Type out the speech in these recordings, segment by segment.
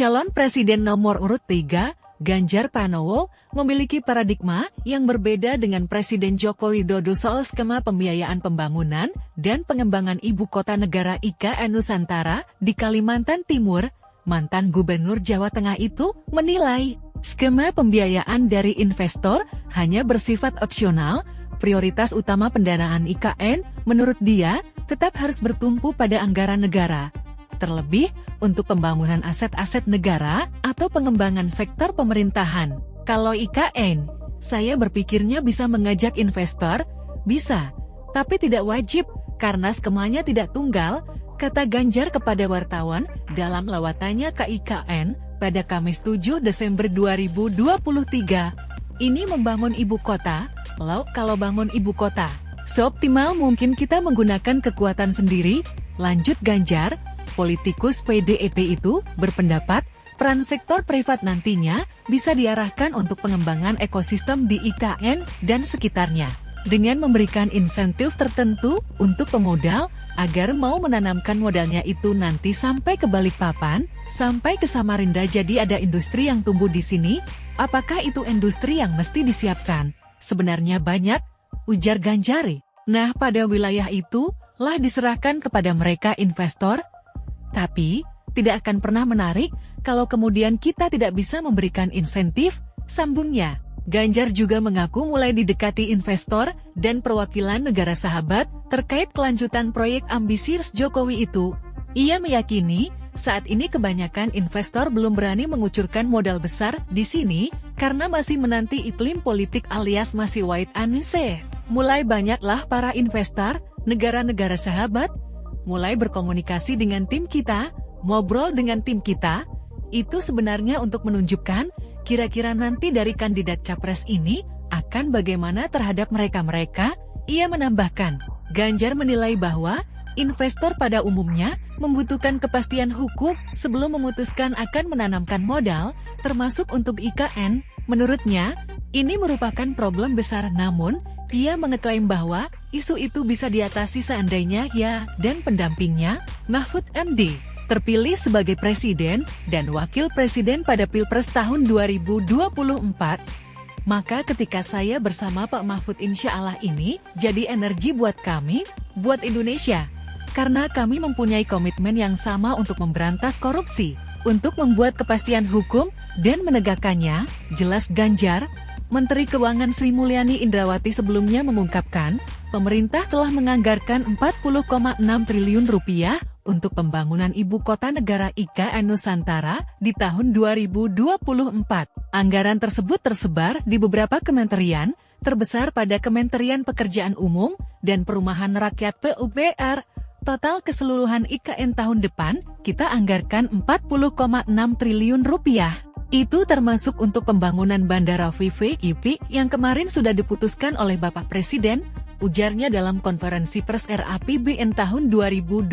Calon Presiden nomor urut 3, Ganjar Pranowo, memiliki paradigma yang berbeda dengan Presiden Joko Widodo soal skema pembiayaan pembangunan dan pengembangan ibu kota negara IKN Nusantara di Kalimantan Timur. Mantan Gubernur Jawa Tengah itu menilai, skema pembiayaan dari investor hanya bersifat opsional, prioritas utama pendanaan IKN, menurut dia, tetap harus bertumpu pada anggaran negara. Terlebih, untuk pembangunan aset-aset negara atau pengembangan sektor pemerintahan. Kalau IKN, saya berpikirnya bisa mengajak investor, bisa, tapi tidak wajib, karena skemanya tidak tunggal, kata Ganjar kepada wartawan dalam lawatannya ke IKN pada Kamis 7 Desember 2023. Ini membangun ibu kota, kalau bangun ibu kota, seoptimal mungkin kita menggunakan kekuatan sendiri, lanjut Ganjar. Politikus PDIP itu berpendapat, peran sektor privat nantinya bisa diarahkan untuk pengembangan ekosistem di IKN dan sekitarnya, dengan memberikan insentif tertentu untuk pemodal, agar mau menanamkan modalnya itu nanti sampai ke Balikpapan, sampai ke Samarinda jadi ada industri yang tumbuh di sini. Apakah itu industri yang mesti disiapkan? Sebenarnya banyak, ujar Ganjar. Nah, pada wilayah itu, lah diserahkan kepada mereka investor, tapi tidak akan pernah menarik kalau kemudian kita tidak bisa memberikan insentif, sambungnya. Ganjar juga mengaku mulai didekati investor dan perwakilan negara sahabat terkait kelanjutan proyek ambisius Jokowi itu. Ia meyakini, saat ini kebanyakan investor belum berani mengucurkan modal besar di sini karena masih menanti iklim politik alias masih wait and see. Mulai banyaklah para investor, negara-negara sahabat, mulai berkomunikasi dengan tim kita, ngobrol dengan tim kita, itu sebenarnya untuk menunjukkan, kira-kira nanti dari kandidat capres ini, akan bagaimana terhadap mereka-mereka, ia menambahkan. Ganjar menilai bahwa, investor pada umumnya, membutuhkan kepastian hukum sebelum memutuskan akan menanamkan modal, termasuk untuk IKN, menurutnya, ini merupakan problem besar namun, dia mengeklaim bahwa isu itu bisa diatasi seandainya ia dan pendampingnya, Mahfud MD, terpilih sebagai presiden dan wakil presiden pada Pilpres tahun 2024. Maka ketika saya bersama Pak Mahfud insya Allah ini jadi energi buat kami, buat Indonesia. Karena kami mempunyai komitmen yang sama untuk memberantas korupsi, untuk membuat kepastian hukum dan menegakkannya, jelas Ganjar. Menteri Keuangan Sri Mulyani Indrawati sebelumnya mengungkapkan, pemerintah telah menganggarkan 40,6 triliun rupiah untuk pembangunan ibu kota negara IKN Nusantara di tahun 2024. Anggaran tersebut tersebar di beberapa kementerian, terbesar pada Kementerian Pekerjaan Umum dan Perumahan Rakyat PUPR. Total keseluruhan IKN tahun depan, kita anggarkan 40,6 triliun rupiah. Itu termasuk untuk pembangunan Bandara VVIP yang kemarin sudah diputuskan oleh Bapak Presiden, ujarnya dalam konferensi pers RAPBN tahun 2024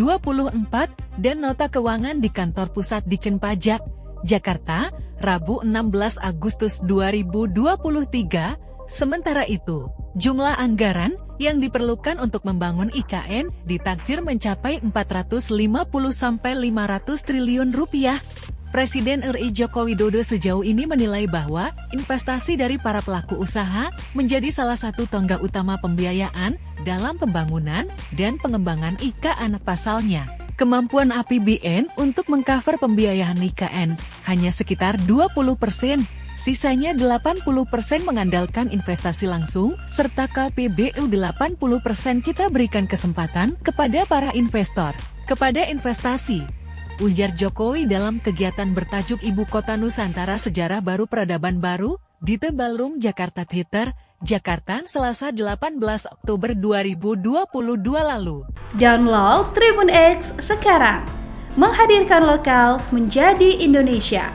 dan nota keuangan di kantor pusat Ditjen Pajak, Jakarta, Rabu 16 Agustus 2023. Sementara itu, jumlah anggaran yang diperlukan untuk membangun IKN ditaksir mencapai 450–500 triliun rupiah. Presiden RI Joko Widodo sejauh ini menilai bahwa investasi dari para pelaku usaha menjadi salah satu tonggak utama pembiayaan dalam pembangunan dan pengembangan IKN. Pasalnya, kemampuan APBN untuk mengcover pembiayaan IKN hanya sekitar 20%, sisanya 80% mengandalkan investasi langsung, serta KPBU 80% kita berikan kesempatan kepada para investor, kepada investasi. Ujar Jokowi dalam kegiatan bertajuk Ibu Kota Nusantara Sejarah Baru Peradaban Baru, di The Ballroom Jakarta Theater, Jakarta, Selasa 18 Oktober 2022 lalu. Download Tribun X sekarang, menghadirkan lokal menjadi Indonesia.